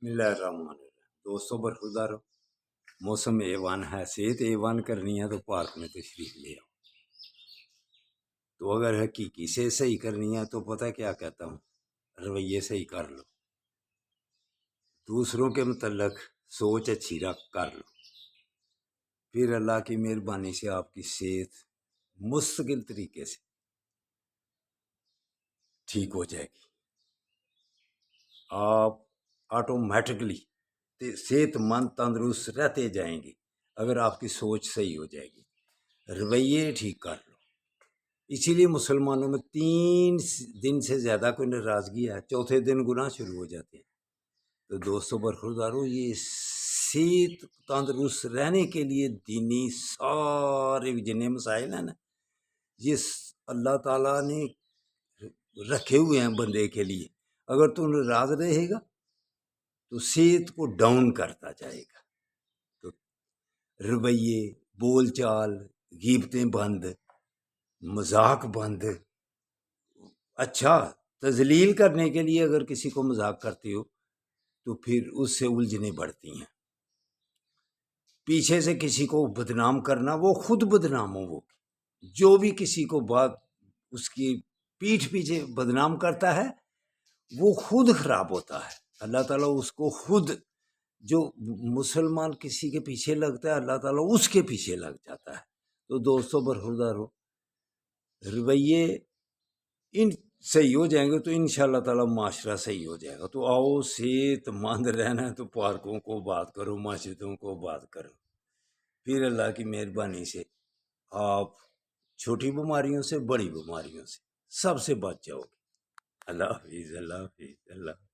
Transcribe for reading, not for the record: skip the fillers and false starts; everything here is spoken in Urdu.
بسم اللہ الرحمن الرحیم۔ دوستوں برخوردارو، موسم ایوان ہے، صحت ایوان کرنی ہے تو پارک میں تشریف لے آؤ۔ تو اگر حقیقی سے صحیح کرنی ہے تو پتہ کیا کہتا ہوں، رویے صحیح کر لو، دوسروں کے متعلق سوچ اچھی رکھ کر لو، پھر اللہ کی مہربانی سے آپ کی صحت مستقل طریقے سے ٹھیک ہو جائے گی۔ آپ آٹومیٹکلی صحت مند تندرست رہتے جائیں گے اگر آپ کی سوچ صحیح ہو جائے گی، رویے ٹھیک کر لو۔ اسی لیے مسلمانوں میں 3 دن سے زیادہ کوئی ناراضگی ہے، چوتھے دن گناہ شروع ہو جاتے ہیں۔ تو دوستوں برخوردارو، یہ صحت تندرست رہنے کے لیے دینی سارے جتنے مسائل ہیں نا، یہ اللہ تعالیٰ نے رکھے ہوئے ہیں بندے کے لیے۔ اگر تو ناراض رہے گا تو صحت کو ڈاؤن کرتا جائے گا۔ تو رویے، بول چال، غیبتیں بند، مذاق بند۔ اچھا، تذلیل کرنے کے لیے اگر کسی کو مذاق کرتے ہو تو پھر اس سے الجھنیں بڑھتی ہیں۔ پیچھے سے کسی کو بدنام کرنا، وہ خود بدنام ہو، وہ جو بھی کسی کو بات اس کی پیٹھ پیچھے بدنام کرتا ہے وہ خود خراب ہوتا ہے۔ اللہ تعالیٰ اس کو خود، جو مسلمان کسی کے پیچھے لگتا ہے اللہ تعالیٰ اس کے پیچھے لگ جاتا ہے۔ تو دوستوں برخوردارو، رویے ان صحیح ہو جائیں گے تو انشاءاللہ تعالیٰ معاشرہ صحیح ہو جائے گا۔ تو آؤ، صحت مند رہنا ہے تو پارکوں کو بات کرو، مسجدوں کو بات کرو، پھر اللہ کی مہربانی سے آپ چھوٹی بیماریوں سے، بڑی بیماریوں سے، سب سے بچ جاؤ گے۔ اللہ حافظ، اللہ حافظ، اللہ حافظ۔